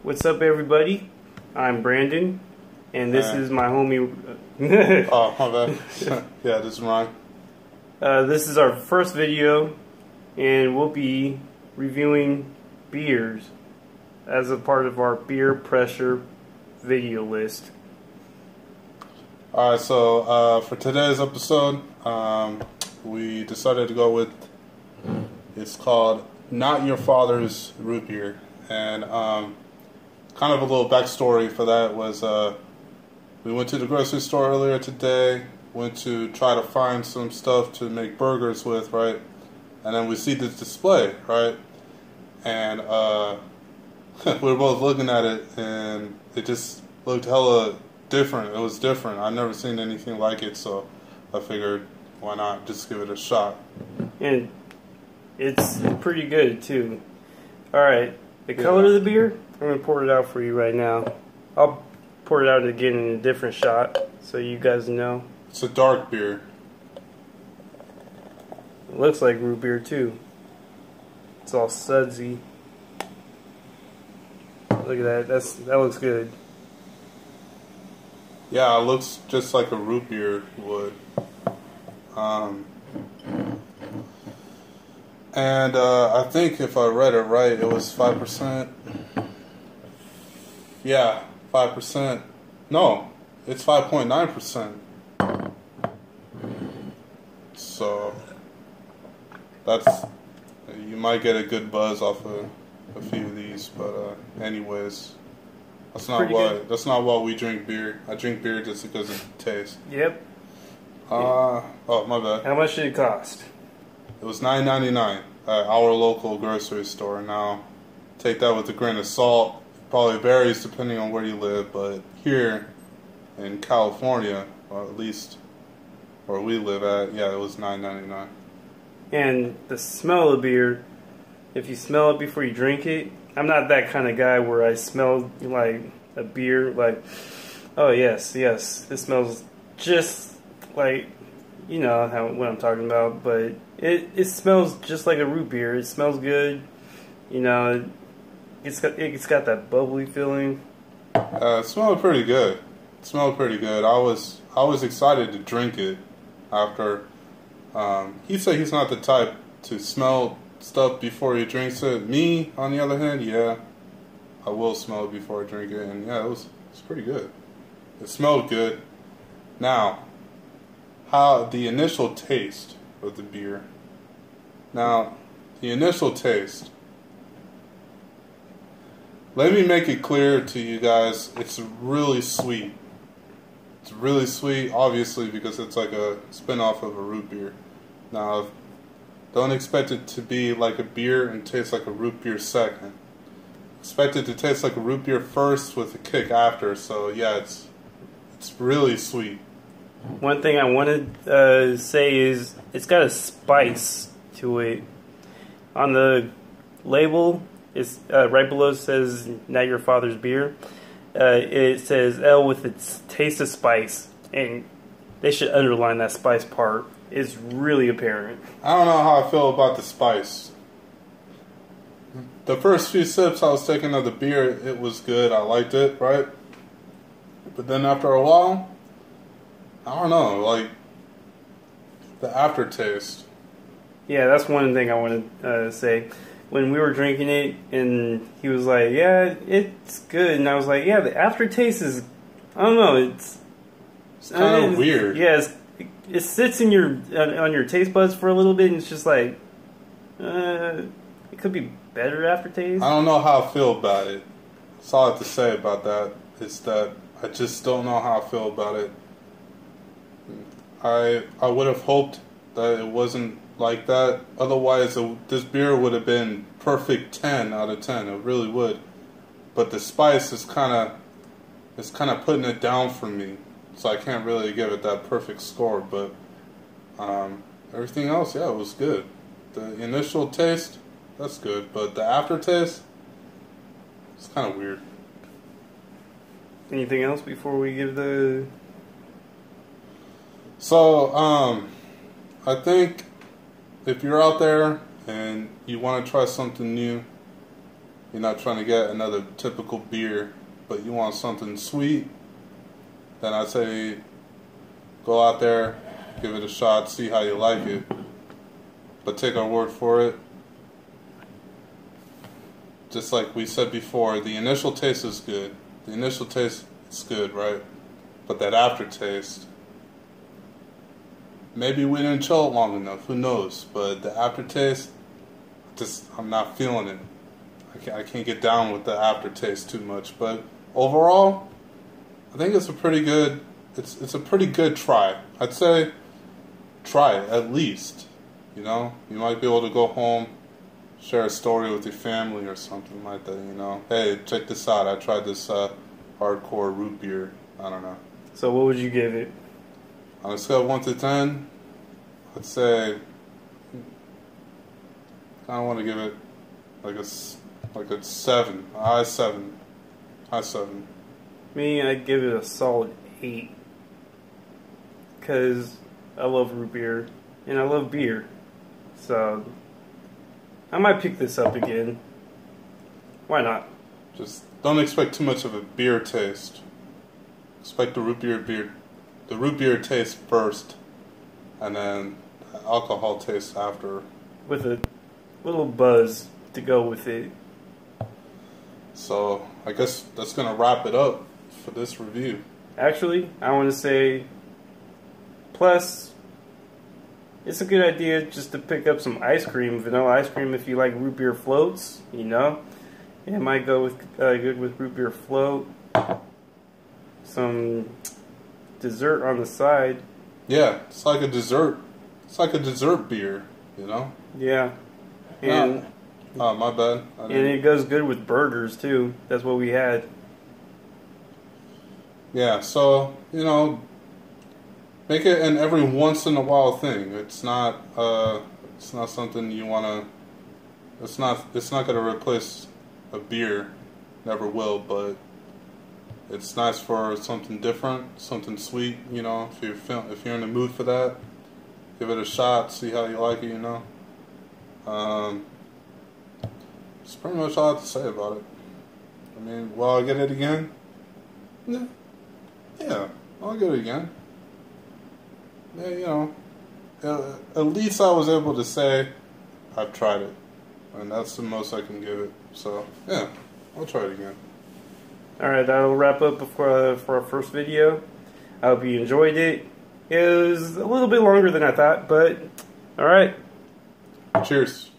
What's up, everybody? I'm Brandon, and this is my homie. Oh, my bad. Yeah, this is Ryan. This is our first video, and we'll be reviewing beers as a part of our beer pressure video list. Alright, so for today's episode, we decided to go with, it's called Not Your Father's Root Beer. And kind of a little backstory for that was we went to the grocery store earlier today, went to try to find some stuff to make burgers with, right? And then we see this display, right? And we were both looking at it, and it just looked hella different. It was different. I've never seen anything like it, so I figured, why not just give it a shot? And it's pretty good, too. Alright, the color of the beer, I'm going to pour it out for you right now. I'll pour it out again in a different shot, so you guys know. It's a dark beer. It looks like root beer, too. It's all sudsy. Look at that. That looks good. Yeah, it looks just like a root beer would. And I think if I read it right, it was 5%. Yeah, 5%. No, it's 5.9%. So that's, you might get a good buzz off of a few of these, but anyways, that's not why we drink beer. I drink beer just because of the taste. Yep. Oh, my bad. How much did it cost? It was $9.99 at our local grocery store. Now, take that with a grain of salt. It probably varies depending on where you live, but here in California, or at least where we live at, yeah, it was $9.99. And the smell of beer, if you smell it before you drink it, I'm not that kind of guy where I smell like a beer, like, oh yes, this smells just like, you know what I'm talking about, but it smells just like a root beer. It smells good, you know. It's got that bubbly feeling. It smelled pretty good. I was excited to drink it after. He said he's not the type to smell stuff before he drinks it. Me, on the other hand, yeah, I will smell it before I drink it, and yeah, it's pretty good. It smelled good. Now, how the initial taste of the beer. Now, the initial taste. Let me make it clear to you guys, it's really sweet. It's really sweet, obviously, because it's like a spin-off of a root beer. Now, don't expect it to be like a beer and taste like a root beer second. Expect it to taste like a root beer first with a kick after, so yeah, it's really sweet. One thing I want to say is it's got a spice to it. On the label, it's right below it says "Not Your Father's Beer." It says "L" with its taste of spice, and they should underline that spice part. It's really apparent. I don't know how I feel about the spice. The first few sips I was taking of the beer, it was good. I liked it, right? But then after a while, I don't know, like the aftertaste. Yeah, that's one thing I want to say. When we were drinking it, and he was like, "Yeah, it's good," and I was like, "Yeah, the aftertaste is, I don't know, it's kind of weird." Yeah, it sits in on your taste buds for a little bit, and it's just like, it could be better aftertaste. I don't know how I feel about it. That's all I have to say about that. Is that I just don't know how I feel about it. I would have hoped that it wasn't like that. Otherwise, this beer would have been perfect 10 out of 10. It really would. But the spice is kind of putting it down for me. So I can't really give it that perfect score. But everything else, yeah, it was good. The initial taste, that's good. But the aftertaste, it's kind of weird. Anything else before we give the... So, I think if you're out there and you want to try something new, you're not trying to get another typical beer, but you want something sweet, then I'd say go out there, give it a shot, see how you like it. But take our word for it. Just like we said before, the initial taste is good. The initial taste is good, right? But that aftertaste, maybe we didn't chill it long enough, who knows? But the aftertaste, I'm not feeling it. I can't get down with the aftertaste too much. But overall, I think it's a pretty good, it's a pretty good try. I'd say try it, at least. You know, you might be able to go home, share a story with your family or something like that, you know. Hey, check this out. I tried this hardcore root beer. I don't know. So what would you give it? On a scale of 1 to 10, I'd say I want to give it like a 7. High 7. High 7. Me, I'd give it a solid 8. Because I love root beer. And I love beer. So I might pick this up again. Why not? Just don't expect too much of a beer taste. Expect the root beer taste first, and then alcohol taste after. With a little buzz to go with it. So I guess that's gonna wrap it up for this review. Actually, I want to say, plus, it's a good idea just to pick up some ice cream, vanilla ice cream, if you like root beer floats, you know. It might go with good with root beer float. Some dessert on the side. Yeah, it's like a dessert. It's like a dessert beer, you know. Yeah. And oh, my bad. And it goes good with burgers too. That's what we had. Yeah, so you know, make it an every once in a while thing. It's not something you wanna. It's not gonna replace a beer. Never will, but it's nice for something different, something sweet. You know, if you're in the mood for that, give it a shot. See how you like it. You know. That's pretty much all I have to say about it. I mean, will I get it again? Yeah, I'll get it again. Yeah, you know, at least I was able to say I've tried it, and that's the most I can give it. So yeah, I'll try it again. Alright, that'll wrap up for our first video. I hope you enjoyed it. It was a little bit longer than I thought, but alright. Cheers.